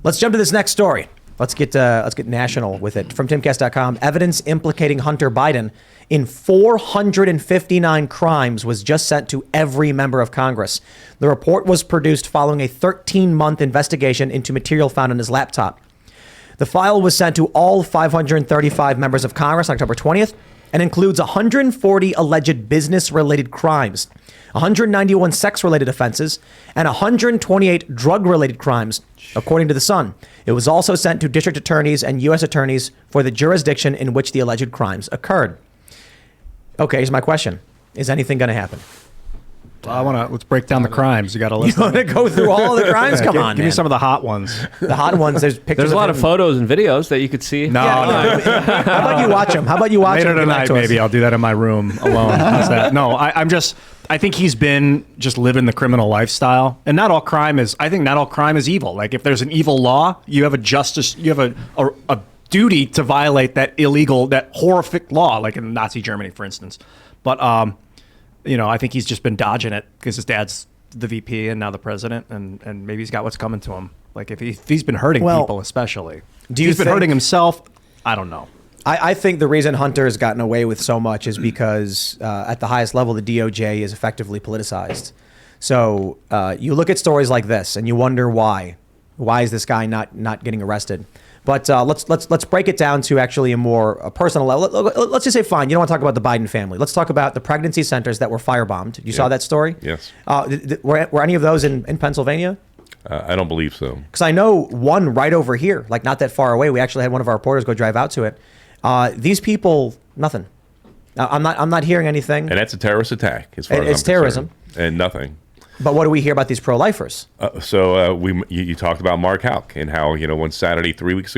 Let's jump to this next story. Let's get national with it. From Timcast.com, evidence implicating Hunter Biden in 459 crimes was just sent to every member of Congress. The report was produced following a 13-month investigation into material found on his laptop. The file was sent to all 535 members of Congress on October 20th and includes 140 alleged business-related crimes, 191 sex-related offenses, and 128 drug-related crimes, according to The Sun. It was also sent to district attorneys and U.S. attorneys for the jurisdiction in which the alleged crimes occurred. Okay, here's my question. Is anything going to happen? Let's break down the crimes. You got to list. You want to go through all the crimes? Come on, give me some of the hot ones. The hot ones. There's pictures. There's a lot of photos and videos that you could see. No. How about you watch them? Later tonight, maybe I'll do that in my room alone. How's that? No, I think he's been just living the criminal lifestyle, and not all crime is evil. Like if there's an evil law, you have a duty to violate that horrific law, like in Nazi Germany, for instance. But I think he's just been dodging it because his dad's the VP and now the president, and maybe he's got what's coming to him. Like if he's been hurting people, especially. He's been hurting himself. I don't know. I think the reason Hunter has gotten away with so much is because at the highest level, the DOJ is effectively politicized. So you look at stories like this and you wonder why. Why is this guy not getting arrested? But let's break it down to actually a personal level. Let's just say, fine, you don't want to talk about the Biden family. Let's talk about the pregnancy centers that were firebombed. You saw that story? Yes. Were any of those in Pennsylvania? I don't believe so. Because I know one right over here, like not that far away. We actually had one of our reporters go drive out to it. These people, nothing. I'm not hearing anything. And that's a terrorist attack, as far as it's terrorism, and nothing. But what do we hear about these pro-lifers? You talked about Mark Houck and how one Saturday 4 weeks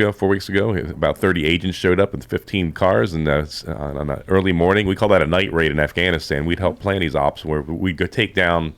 ago, about 30 agents showed up with 15 cars, and on an early morning, we call that a night raid in Afghanistan. We'd help plan these ops where we'd go take down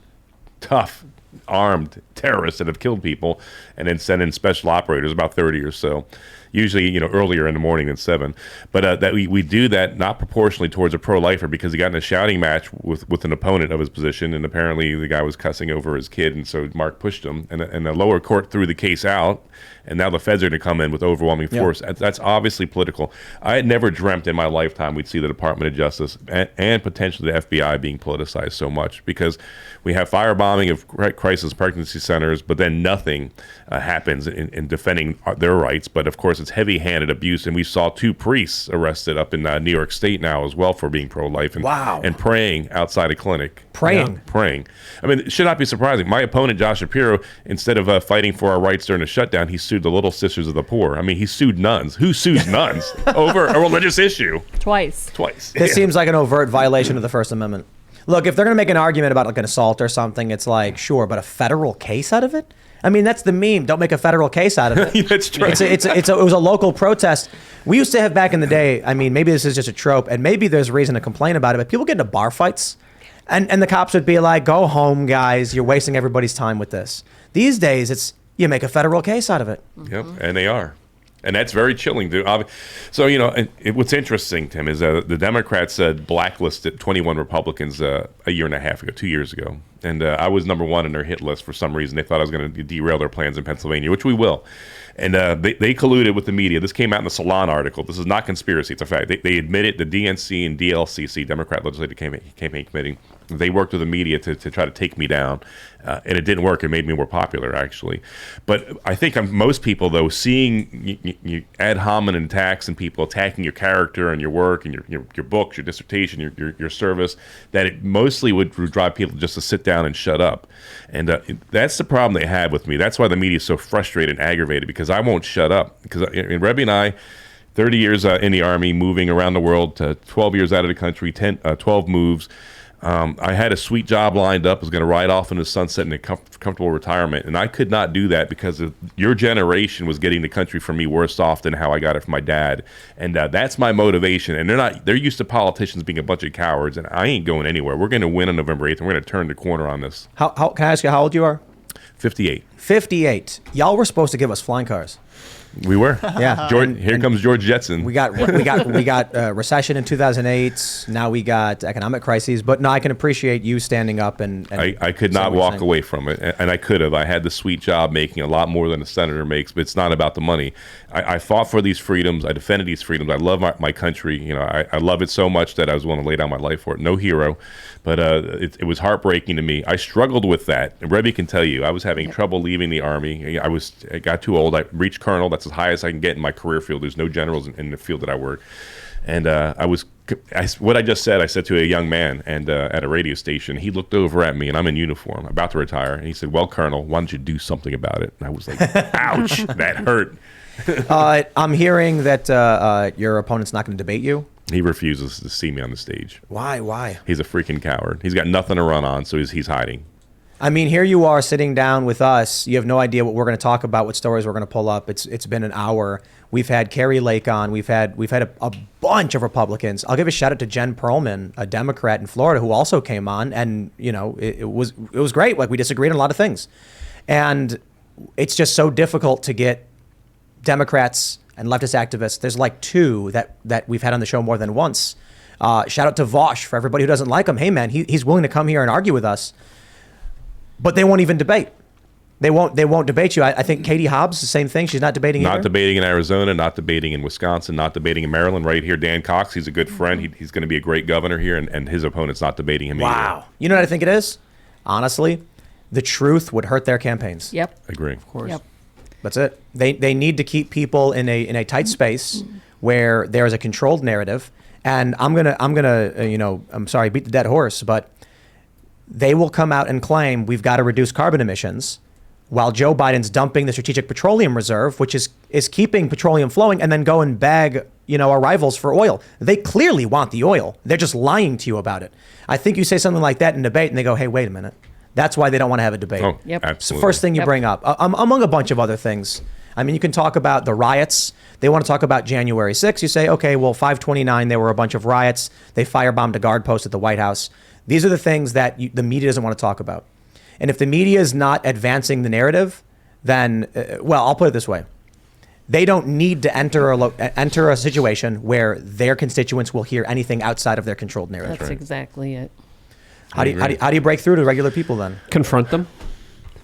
tough, armed terrorists that have killed people, and then send in special operators, about 30 or so. Usually, earlier in the morning than 7. But that we do that not proportionally towards a pro-lifer because he got in a shouting match with an opponent of his position, and apparently the guy was cussing over his kid, and so Mark pushed him, and the lower court threw the case out, and now the feds are going to come in with overwhelming force. Yep. That's obviously political. I had never dreamt in my lifetime we'd see the Department of Justice and potentially the FBI being politicized so much, because we have firebombing of crisis pregnancy centers, but then nothing happens in defending their rights. But of course, it's heavy-handed abuse, and we saw 2 priests arrested up in New York State now as well for being pro-life and praying outside a clinic. Praying. I mean, it should not be surprising. My opponent, Josh Shapiro, instead of fighting for our rights during the shutdown, he sued the Little Sisters of the Poor. I mean, he sued nuns. Who sues nuns over a religious issue? Twice. This seems like an overt violation of the First Amendment. Look, if they're going to make an argument about like an assault or something, it's like, sure, but a federal case out of it? I mean, that's the meme. Don't make a federal case out of it. That's true. It was a local protest. We used to have back in the day, I mean, maybe this is just a trope, and maybe there's reason to complain about it, but people get into bar fights, and the cops would be like, go home, guys. You're wasting everybody's time with this. These days, you make a federal case out of it. Yep, and they are. And that's very chilling, dude. So, what's interesting, Tim, is the Democrats blacklisted 21 Republicans a year and a half ago, 2 years ago. And I was number 1 in their hit list for some reason. They thought I was going to derail their plans in Pennsylvania, which we will. And they colluded with the media. This came out in the Salon article. This is not conspiracy. It's a fact. They admitted the DNC and DLCC, Democrat Legislative Campaign Committee, they worked with the media to try to take me down. And it didn't work. It made me more popular, actually. But I think most people, though, seeing you ad hominem attacks and people attacking your character and your work and your books, your dissertation, your service, that it mostly would drive people just to sit down and shut up. And that's the problem they had with me. That's why the media is so frustrated and aggravated, because I won't shut up. Because Rebbe and I, 30 years in the Army, moving around the world, 12 years out of the country, 12 moves. I had a sweet job lined up, was going to ride off into the sunset in a comfortable retirement, and I could not do that because your generation was getting the country from me worse off than how I got it from my dad, and that's my motivation. And they're used to politicians being a bunch of cowards, and I ain't going anywhere. We're going to win on November 8th, and we're going to turn the corner on this. How can I ask you how old you are? 58. 58. Y'all were supposed to give us flying cars. We were. Yeah. Here comes George Jetson. We got recession in 2008. Now we got economic crises. But no, I can appreciate you standing up and I could not walk away from it, and I could have. I had the sweet job making a lot more than a senator makes, but it's not about the money. I fought for these freedoms. I defended these freedoms. I love my country. You know, I love it so much that I was willing to lay down my life for it. No hero, but it was heartbreaking to me. I struggled with that. And Rebby can tell you, I was having trouble leaving the Army. I got too old. I reached colonel. That's as high as I can get in my career field. There's no generals in the field that I work. And what I just said, I said to a young man and at a radio station. He looked over at me, and I'm in uniform, about to retire. And he said, "Well, Colonel, why don't you do something about it?" And I was like, ouch, that hurt. I'm hearing that your opponent's not going to debate you. He refuses to see me on the stage. Why? He's a freaking coward. He's got nothing to run on, so he's hiding. I mean, here you are sitting down with us. You have no idea what we're going to talk about, what stories we're going to pull up. It's been an hour. We've had Carrie Lake on. We've had a bunch of Republicans. I'll give a shout out to Jen Perlman, a Democrat in Florida, who also came on, and you know it was great. Like, we disagreed on a lot of things, and it's just so difficult to get Democrats and leftist activists. There's like two that we've had on the show more than once. Shout out to Vosh, for everybody who doesn't like him. Hey man, he's willing to come here and argue with us. But they won't even debate. They won't debate you. I think Katie Hobbs, the same thing. She's not debating either. Not debating in Arizona, not debating in Wisconsin, not debating in Maryland. Right here, Dan Cox, he's a good friend. He's going to be a great governor here, and his opponent's not debating him either. Wow. You know what I think it is? Honestly, the truth would hurt their campaigns. Yep. Agree. Of course. Yep. That's it. They need to keep people in a tight space where there is a controlled narrative. And I'm sorry, beat the dead horse, but they will come out and claim we've got to reduce carbon emissions while Joe Biden's dumping the Strategic Petroleum Reserve, which is keeping petroleum flowing, and then go and bag, our rivals for oil. They clearly want the oil. They're just lying to you about it. I think you say something like that in debate and they go, hey, wait a minute. That's why they don't want to have a debate. Oh, Yep. absolutely. It's the first thing you bring up, among a bunch of other things. I mean, you can talk about the riots. They want to talk about January 6th. You say, okay, well, 5/29, there were a bunch of riots. They firebombed a guard post at the White House. These are the things that the media doesn't want to talk about. And if the media is not advancing the narrative, then, I'll put it this way. They don't need to enter a situation where their constituents will hear anything outside of their controlled narrative. That's exactly it. How do you break through to regular people then? Confront them.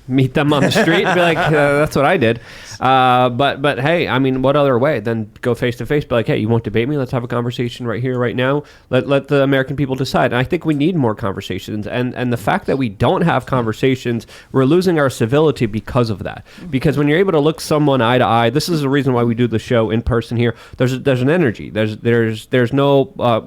Meet them on the street and be like, that's what I did. But hey, I mean, what other way than go face to face? Be like, hey, you won't debate me? Let's have a conversation right here, right now. Let the American people decide. And I think we need more conversations. And the fact that we don't have conversations, we're losing our civility because of that. Because when you're able to look someone eye to eye, this is the reason why we do the show in person here. There's an energy. There's no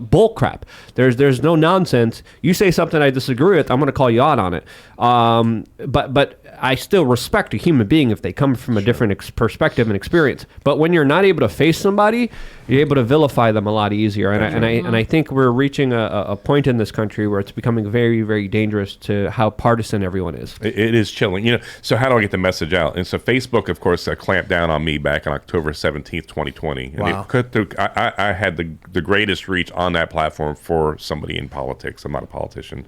bull crap. There's no nonsense. You say something I disagree with, I'm going to call you out on it. But I still respect a human being if they come from a different perspective and experience. But when you're not able to face somebody, you're able to vilify them a lot easier. And I think we're reaching a point in this country where it's becoming very, very dangerous to how partisan everyone is. It is chilling. So how do I get the message out? And so Facebook, of course, clamped down on me back on October 17th, 2020. And wow. I had the greatest reach on that platform for somebody in politics. I'm not a politician.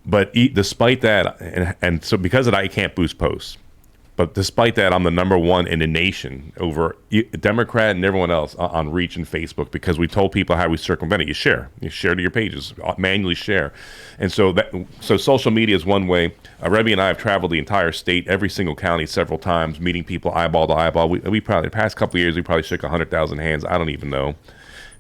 But despite that, and so because of that, I can't boost posts. But despite that, I'm the number one in the nation over Democrat and everyone else on reach and Facebook, because we told people how we circumvent it. You share to your pages, manually share. And so social media is one way. Rebby and I have traveled the entire state, every single county several times, meeting people eyeball to eyeball. We probably, the past couple of years, we probably shook 100,000 hands. I don't even know.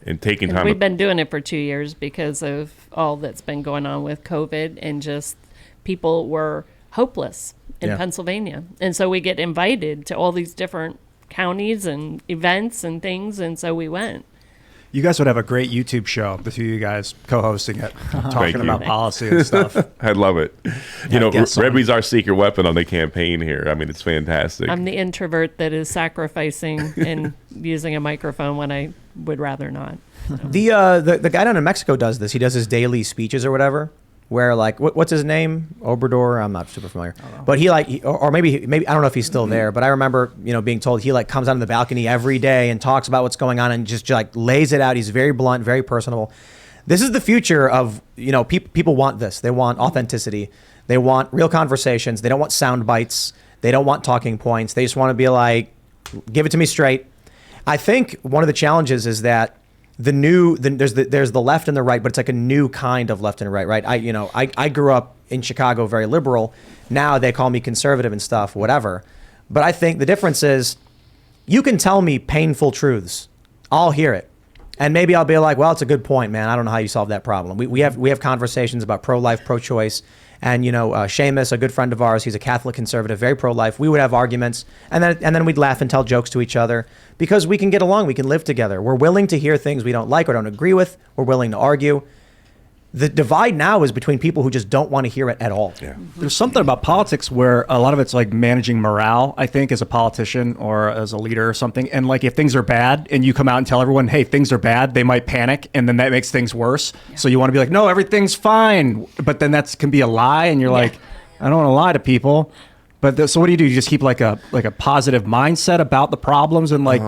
And taking time. We've been doing it for 2 years because of all that's been going on with COVID, and just people were hopeless in Pennsylvania. And so we get invited to all these different counties and events and things, and so we went. You guys would have a great YouTube show, the two of you guys co-hosting it, talking about Thanks. policy and stuff. I'd love it. Rebby's our secret weapon on the campaign here. I mean, it's fantastic. I'm the introvert that is sacrificing and using a microphone when I would rather not. The guy down in Mexico does this. He does his daily speeches or whatever, where like what's his name? Obrador. I'm not super familiar, but or maybe I don't know if he's still there. But I remember being told he like comes out on the balcony every day and talks about what's going on and just like lays it out. He's very blunt, very personable. This is the future of people want this. They want authenticity. They want real conversations. They don't want sound bites. They don't want talking points. They just want to be like, give it to me straight. I think one of the challenges is that there's the left and the right, but it's like a new kind of left and right, right? I grew up in Chicago, very liberal. Now they call me conservative and stuff, whatever. But I think the difference is you can tell me painful truths. I'll hear it. And maybe I'll be like, well, it's a good point, man. I don't know how you solve that problem. We have conversations about pro-life, pro-choice. And, Seamus, a good friend of ours, he's a Catholic conservative, very pro-life. We would have arguments, and then we'd laugh and tell jokes to each other because we can get along. We can live together. We're willing to hear things we don't like or don't agree with. We're willing to argue. The divide now is between people who just don't want to hear it at all. Yeah. There's something about politics where a lot of it's like managing morale, I think, as a politician or as a leader or something. And like if things are bad and you come out and tell everyone, hey, things are bad, they might panic and then that makes things worse. Yeah. So you want to be like, no, everything's fine. But then that can be a lie. And you're like, I don't want to lie to people. But so what do? You just keep like a positive mindset about the problems and like,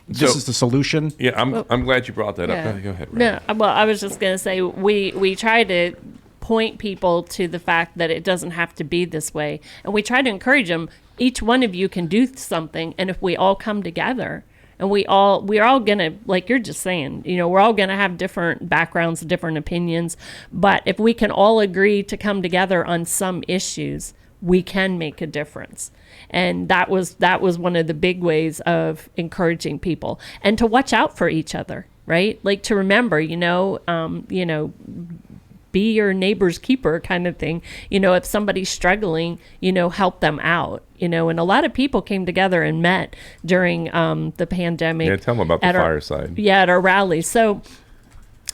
this is the solution. Yeah, I'm glad you brought that up. Go ahead. No, well, I was just going to say we try to point people to the fact that it doesn't have to be this way, and we try to encourage them. Each one of you can do something, and if we all come together, and we're all gonna, like you're just saying, we're all gonna have different backgrounds, different opinions, but if we can all agree to come together on some issues, we can make a difference. And that was one of the big ways of encouraging people and to watch out for each other, right? Like to remember, be your neighbor's keeper kind of thing. If somebody's struggling, help them out, and a lot of people came together and met during the pandemic. Yeah, tell them about the fireside. At our rally. So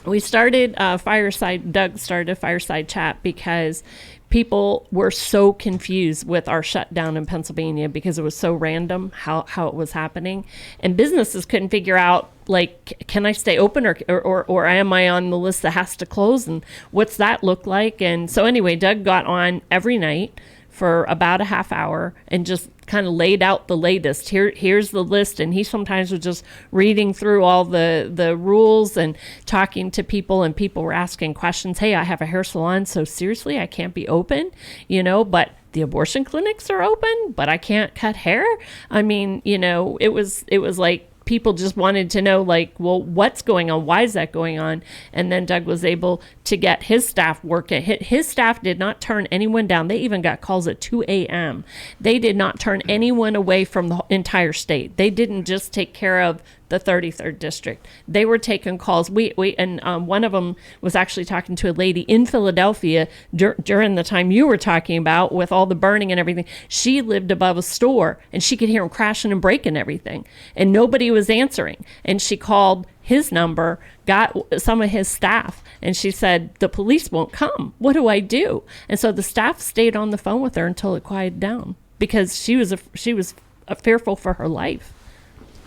we started Doug started a fireside chat because people were so confused with our shutdown in Pennsylvania because it was so random how it was happening. And businesses couldn't figure out, like, can I stay open or am I on the list that has to close? And what's that look like? And so anyway, Doug got on every night for about a half hour and just kind of laid out the latest. Here's the list. And he sometimes was just reading through all the rules and talking to people, and people were asking questions. Hey, I have a hair salon, so seriously, I can't be open, but the abortion clinics are open, but I can't cut hair. I mean, it was like people just wanted to know, like, well, what's going on? Why is that going on? And then Doug was able to get his staff working. His staff did not turn anyone down. They even got calls at 2 a.m. They did not turn anyone away from the entire state. They didn't just take care of the 33rd district. They were taking calls. And one of them was actually talking to a lady in Philadelphia during the time you were talking about with all the burning and everything. She lived above a store and she could hear them crashing and breaking everything, and nobody was answering. And she called his number, got some of his staff, and she said, the police won't come. What do I do? And so the staff stayed on the phone with her until it quieted down because she was fearful for her life.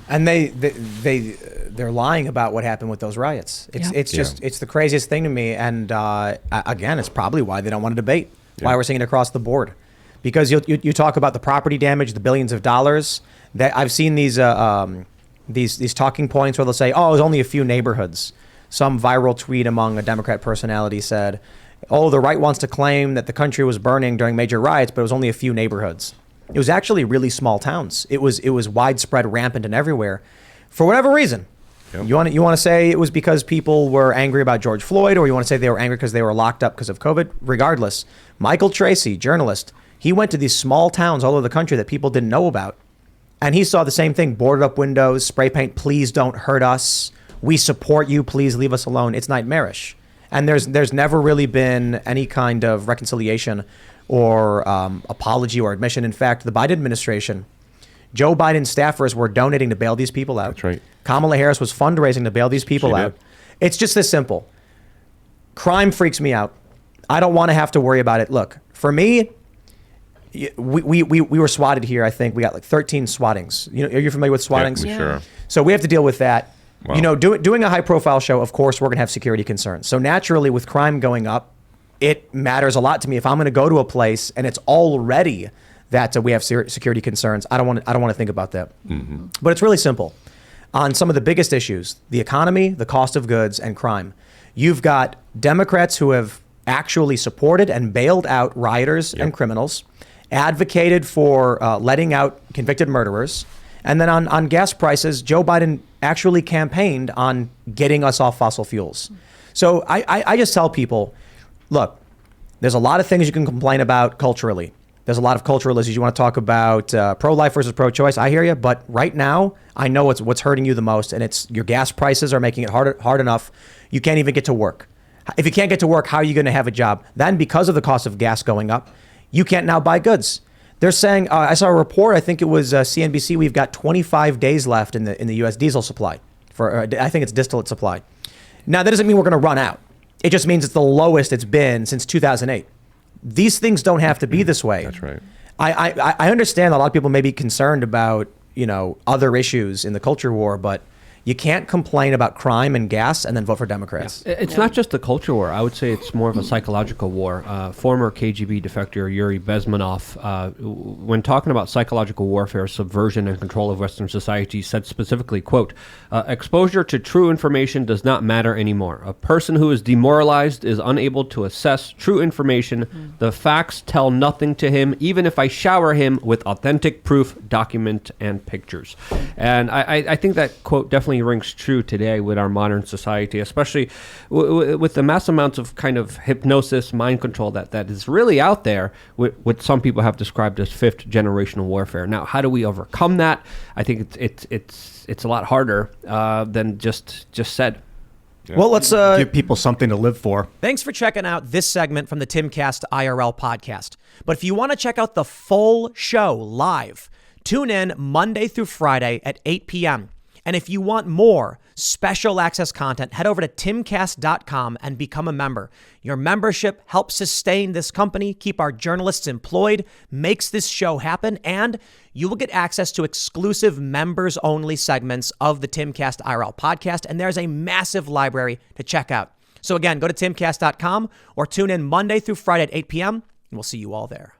And they're lying about what happened with those riots. It's the craziest thing to me. And again, it's probably why they don't want to debate. Why we're seeing it across the board, because you talk about the property damage, the billions of dollars. That I've seen these talking points where they'll say, "Oh, it was only a few neighborhoods." Some viral tweet among a Democrat personality said, "Oh, the right wants to claim that the country was burning during major riots, but it was only a few neighborhoods." It was actually really small towns. It was widespread, rampant, and everywhere. For whatever reason, you want to say it was because people were angry about George Floyd, or you want to say they were angry because they were locked up because of COVID. Regardless, Michael Tracy, journalist, he went to these small towns all over the country that people didn't know about, and he saw the same thing: boarded up windows, spray paint. Please don't hurt us. We support you. Please leave us alone. It's nightmarish, and there's never really been any kind of reconciliation or apology or admission. In fact, the Biden administration, Joe Biden's staffers were donating to bail these people out. That's right. Kamala Harris was fundraising to bail these people out. It's just this simple. Crime freaks me out. I don't want to have to worry about it. Look, for me, we were swatted here. I think we got like 13 swattings. Are you familiar with swattings? Yeah, sure. So we have to deal with that. Wow. Doing a high profile show, of course, we're going to have security concerns. So naturally, with crime going up, it matters a lot to me. If I'm going to go to a place and it's already that we have security concerns, I don't want to think about that. Mm-hmm. But it's really simple. On some of the biggest issues, the economy, the cost of goods, and crime, you've got Democrats who have actually supported and bailed out rioters and criminals, advocated for letting out convicted murderers. And then on gas prices, Joe Biden actually campaigned on getting us off fossil fuels. So I just tell people, look, there's a lot of things you can complain about culturally. There's a lot of cultural issues you want to talk about, pro-life versus pro-choice. I hear you, but right now, I know what's hurting you the most, and it's your gas prices are making it hard enough. You can't even get to work. If you can't get to work, how are you going to have a job? Then, because of the cost of gas going up, you can't now buy goods. They're saying, I saw a report, I think it was CNBC, we've got 25 days left in the U.S. diesel supply. I think it's distillate supply. Now, that doesn't mean we're going to run out. It just means it's the lowest it's been since 2008. These things don't have to be this way. That's right. I understand a lot of people may be concerned about, other issues in the culture war, but you can't complain about crime and gas and then vote for Democrats. Yeah. It's not just a culture war. I would say it's more of a psychological war. Former KGB defector Yuri Bezmenov, when talking about psychological warfare, subversion, and control of Western society, said specifically, quote, exposure to true information does not matter anymore. A person who is demoralized is unable to assess true information. The facts tell nothing to him, even if I shower him with authentic proof, document, and pictures. And I think that quote definitely rings true today with our modern society, especially with the mass amounts of kind of hypnosis, mind control that is really out there, with what some people have described as fifth generational warfare. Now, how do we overcome that? I think it's a lot harder than just said. Yeah. Well, let's Give people something to live for. Thanks for checking out this segment from the Timcast IRL podcast. But if you want to check out the full show live, tune in Monday through Friday at 8 p.m. And if you want more special access content, head over to timcast.com and become a member. Your membership helps sustain this company, keep our journalists employed, makes this show happen, and you will get access to exclusive members-only segments of the Timcast IRL podcast, and there's a massive library to check out. So again, go to timcast.com or tune in Monday through Friday at 8 p.m., and we'll see you all there.